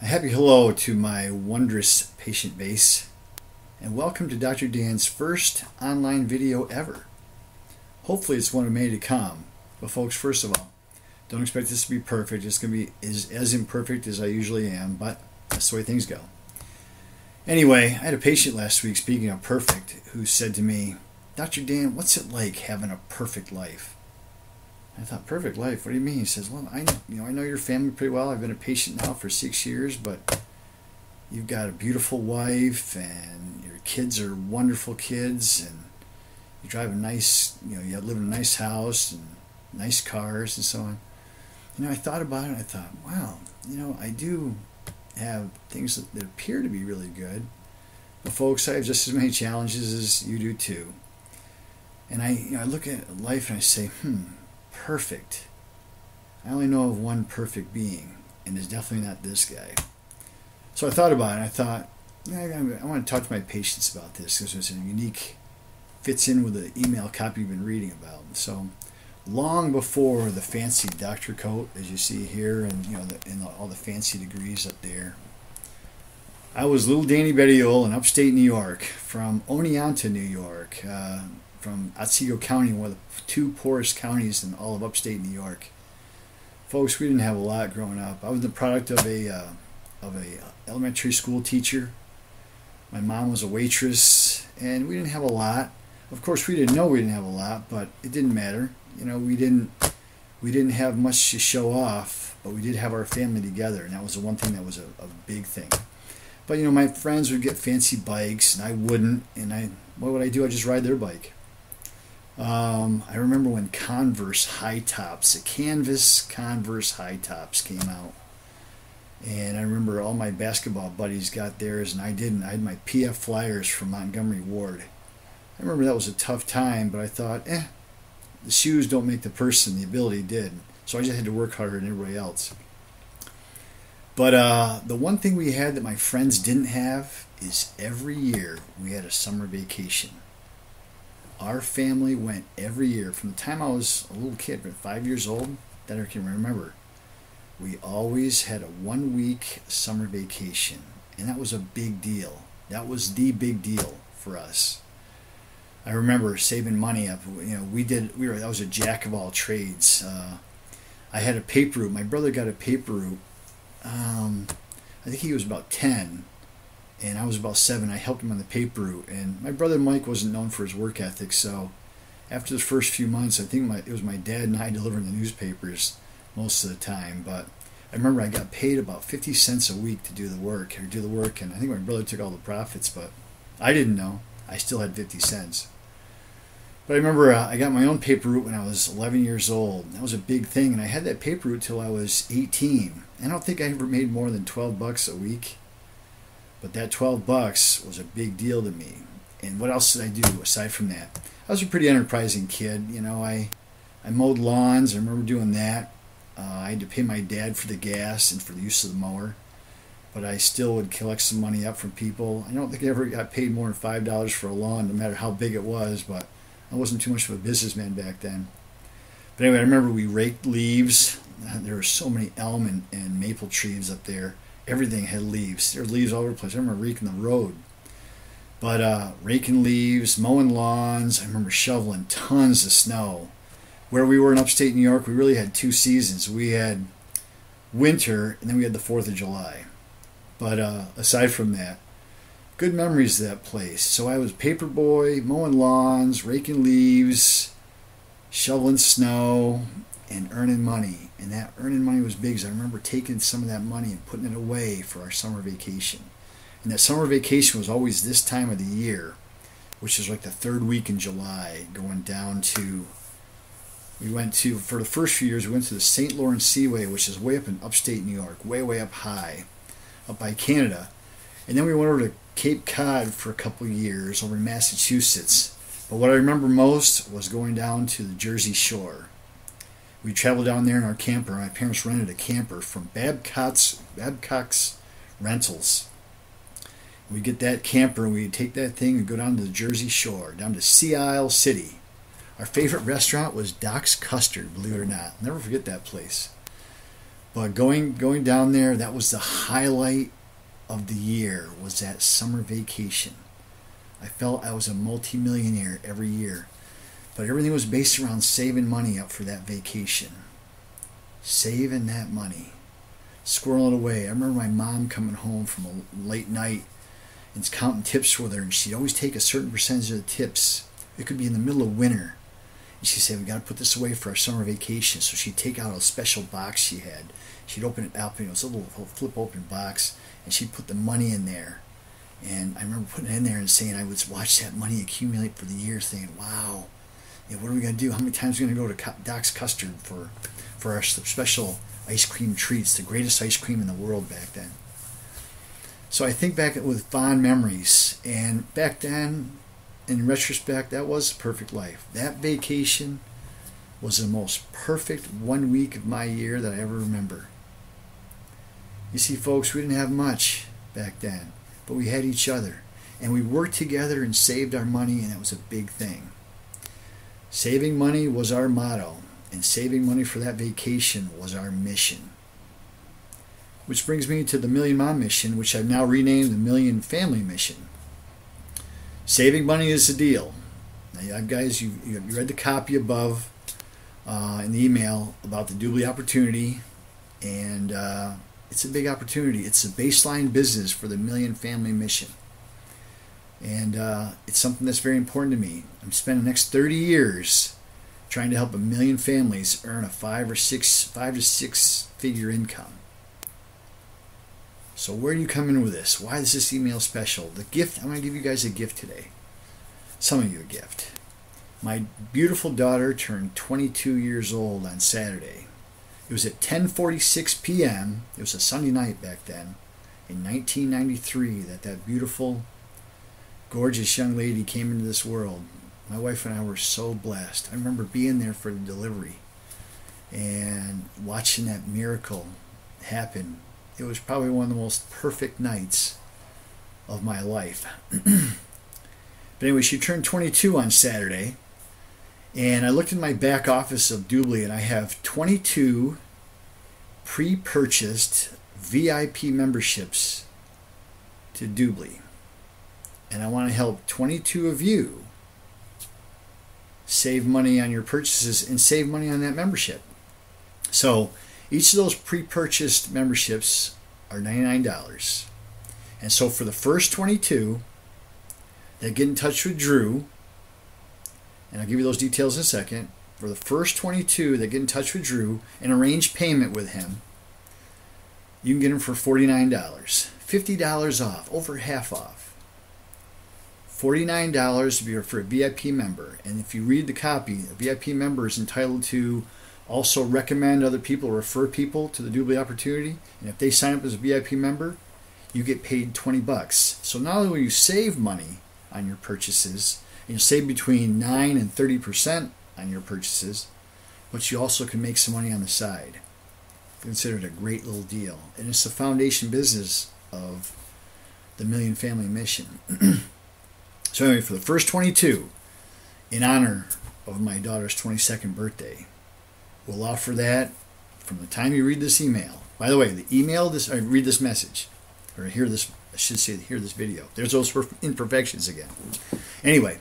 A happy hello to my wondrous patient base, and welcome to Dr. Dan's first online video ever. Hopefully it's one of many to come, but folks, first of all, don't expect this to be perfect. It's going to be as imperfect as I usually am, but that's the way things go. Anyway, I had a patient last week, speaking of perfect, who said to me, Dr. Dan, what's it like having a perfect life? I thought, perfect life? What do you mean? He says, well, I know your family pretty well. I've been a patient now for 6 years, but you've got a beautiful wife, and your kids are wonderful kids, and you drive a nice, you live in a nice house and nice cars and so on. I thought about it, and I thought, wow, I do have things that appear to be really good, but folks, I have just as many challenges as you do too. And I look at life and I say, perfect. I only know of one perfect being, and it's definitely not this guy. So I thought about it, and I thought, I want to talk to my patients about this because it's fits in with the email copy you've been reading about. So long before the fancy doctor coat, as you see here, and all the fancy degrees up there, I was little Danny Bettiol in upstate New York, from Oneonta, New York, from Otsego County, one of the two poorest counties in all of upstate New York. Folks, we didn't have a lot growing up. I was the product of a elementary school teacher. My mom was a waitress, and we didn't have a lot. Of course, we didn't know we didn't have a lot, but it didn't matter. We didn't have much to show off, but we did have our family together, and that was the one thing that was a big thing. But my friends would get fancy bikes, and I wouldn't. And what would I do? I'd just ride their bike. I remember when Converse high tops, the canvas Converse high tops came out. And I remember all my basketball buddies got theirs, and I didn't. I had my PF Flyers from Montgomery Ward. I remember that was a tough time, but I thought, the shoes don't make the person, the ability did. So I just had to work harder than everybody else. But the one thing we had that my friends didn't have is every year we had a summer vacation. Our family went every year. From the time I was a little kid, 5 years old, that I can remember, we always had a 1 week summer vacation. And that was a big deal. That was the big deal for us. I remember saving money up. I was a jack of all trades. I had a paper route. My brother got a paper route. I think he was about 10, and I was about 7. I helped him on the paper route, and my brother Mike wasn't known for his work ethic. So after the first few months, I think it was my dad and I delivering the newspapers most of the time. But I remember I got paid about 50 cents a week to do the work, and I think my brother took all the profits, but I didn't know. I still had 50 cents. But I remember I got my own paper route when I was 11 years old. That was a big thing, and I had that paper route till I was 18. I don't think I ever made more than $12 a week, but that $12 was a big deal to me. And what else did I do aside from that? I was a pretty enterprising kid. I mowed lawns. I remember doing that. I had to pay my dad for the gas and for the use of the mower, but I still would collect some money up from people. I don't think I ever got paid more than $5 for a lawn, no matter how big it was, but I wasn't too much of a businessman back then. But anyway, I remember we raked leaves. There were so many elm and maple trees up there. Everything had leaves. There were leaves all over the place. I remember raking the road. But raking leaves, mowing lawns. I remember shoveling tons of snow. Where we were in upstate New York, we really had 2 seasons. We had winter, and then we had the 4th of July. But aside from that, good memories of that place. So I was paper boy, mowing lawns, raking leaves, shoveling snow, and earning money. And that earning money was big, because I remember taking some of that money and putting it away for our summer vacation. And that summer vacation was always this time of the year, which is like the 3rd week in July, going down to, for the first few years, we went to the St. Lawrence Seaway, which is way up in upstate New York, way, way up high, up by Canada. And then we went over to Cape Cod for a couple of years over in Massachusetts. But what I remember most was going down to the Jersey Shore. We traveled down there in our camper. My parents rented a camper from Babcock's Rentals. We'd get that camper and we'd take that thing and go down to the Jersey Shore, down to Sea Isle City. Our favorite restaurant was Doc's Custard, believe it or not. I'll never forget that place. But going down there, that was the highlight of the year, was that summer vacation. I felt I was a multimillionaire every year. But everything was based around saving money up for that vacation. Saving that money. Squirreling it away. I remember my mom coming home from a late night and counting tips with her, and she'd always take a certain percentage of the tips. It could be in the middle of winter. And she'd say, we got to put this away for our summer vacation. So she'd take out a special box she had. She'd open it up, it's a little flip open box, and she'd put the money in there. And I remember putting it in there and saying, I would watch that money accumulate for the year, saying, wow, what are we going to do? How many times are we going to go to Doc's Custard for our special ice cream treats, the greatest ice cream in the world back then? So I think back with fond memories, and back then, in retrospect, that was a perfect life. That vacation was the most perfect 1 week of my year that I ever remember. You see, folks, we didn't have much back then, but we had each other, and we worked together and saved our money, and that was a big thing. Saving money was our motto, and saving money for that vacation was our mission. Which brings me to the Million Mom Mission, which I've now renamed the Million Family Mission. Saving money is the deal. Now, guys, you read the copy above in the email about the Doobly opportunity, and it's a big opportunity. It's a baseline business for the Million Family Mission. And it's something that's very important to me. I'm spending the next 30 years trying to help 1 million families earn a 5 to 6 figure income. So where do you come in with this? Why is this email special? The gift, I'm going to give you guys a gift today. Some of you a gift. My beautiful daughter turned 22 years old on Saturday. It was at 10:46 p.m. It was a Sunday night back then, in 1993, that beautiful, gorgeous young lady came into this world. My wife and I were so blessed. I remember being there for the delivery and watching that miracle happen. It was probably one of the most perfect nights of my life. But anyway, she turned 22 on Saturday, and I looked in my back office of Doobly, and I have 22 pre-purchased VIP memberships to Doobly. And I want to help 22 of you save money on your purchases and save money on that membership. So each of those pre-purchased memberships are $99. And so for the first 22 that get in touch with Drew, and I'll give you those details in a second, for the first 22 that get in touch with Drew and arrange payment with him, you can get them for $49. $50 off, over half off. $49 for a VIP member. And if you read the copy, a VIP member is entitled to also recommend other people, refer people to the Doobly opportunity. And if they sign up as a VIP member, you get paid $20. So not only will you save money on your purchases, and you'll save between 9 and 30% on your purchases, but you also can make some money on the side. Consider it a great little deal. And it's the foundation business of the Million Family Mission. So anyway, for the first 22, in honor of my daughter's 22nd birthday, we'll offer that from the time you read this email. By the way, the email, read this message, or hear this, I should say hear this video. There's those imperfections again. Anyway,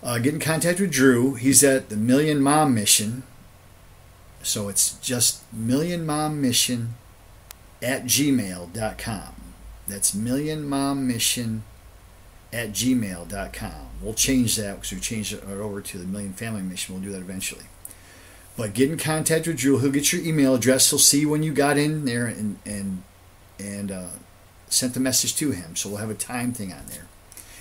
get in contact with Drew. He's at the Million Mom Mission. So it's just millionmommission@gmail.com. That's millionmommission@gmail.com. We'll change that because we changed it over to the Million Family Mission. We'll do that eventually. But get in contact with Drew. He'll get your email address. He'll see when you got in there and sent the message to him. So we'll have a time thing on there.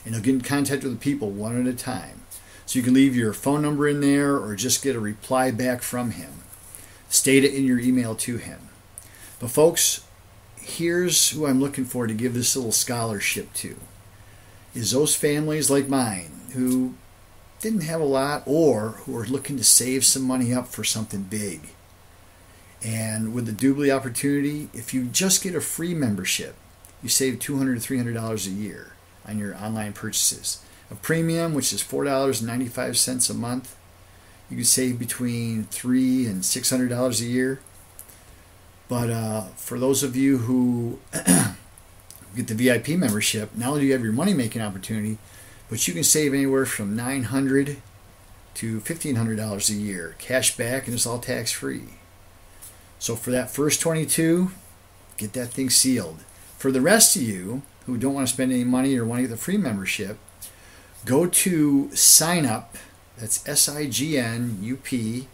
And he'll get in contact with the people one at a time. So you can leave your phone number in there or just get a reply back from him. State it in your email to him. But folks, here's who I'm looking for to give this little scholarship to. Is those families like mine who didn't have a lot or who are looking to save some money up for something big. And with the Doobly opportunity, if you just get a free membership, you save $200 to $300 a year on your online purchases. A premium, which is $4.95 a month, you can save between $300 and $600 a year. But for those of you who get the VIP membership, not only do you have your money-making opportunity, but you can save anywhere from $900 to $1,500 a year, cash back, and it's all tax-free. So for that first 22, get that thing sealed. For the rest of you who don't want to spend any money or want to get the free membership, go to signup, that's SIGNUP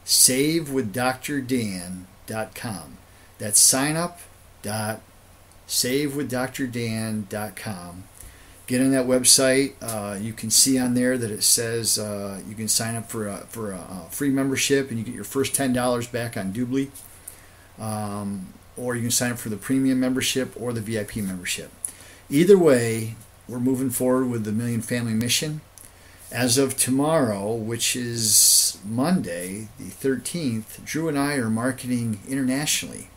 .savewithdrdan.com. That's signup.savewithdrdan.com. Get on that website. You can see on there that it says you can sign up for a free membership and you get your first $10 back on Doobly. Or you can sign up for the premium membership or the VIP membership. Either way, we're moving forward with the Million Family Mission. As of tomorrow, which is Monday, the 13th, Drew and I are marketing internationally,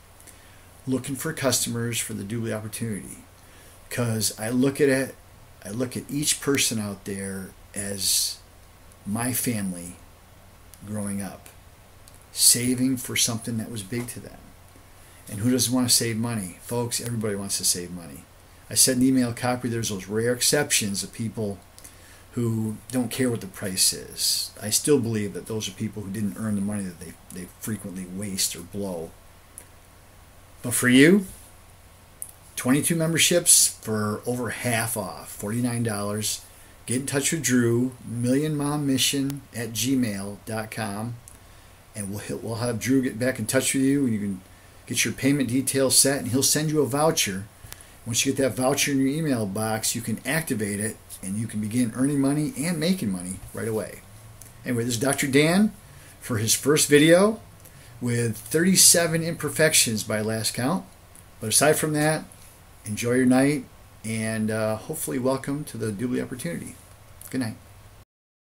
looking for customers for the Doobly opportunity. Because I look at each person out there as my family growing up, saving for something that was big to them. And who doesn't want to save money? Folks, everybody wants to save money. I said in the email copy, there's those rare exceptions of people who don't care what the price is. I still believe that those are people who didn't earn the money that they frequently waste or blow. But for you, 22 memberships for over half off, $49. Get in touch with Drew, millionmommission@gmail.com, and we'll have Drew get back in touch with you, and you can get your payment details set, and he'll send you a voucher. Once you get that voucher in your email box, you can activate it, and you can begin earning money and making money right away. Anyway, this is Dr. Dan for his first video with 37 imperfections by last count. But aside from that, enjoy your night, and hopefully welcome to the Doobly opportunity. Good night.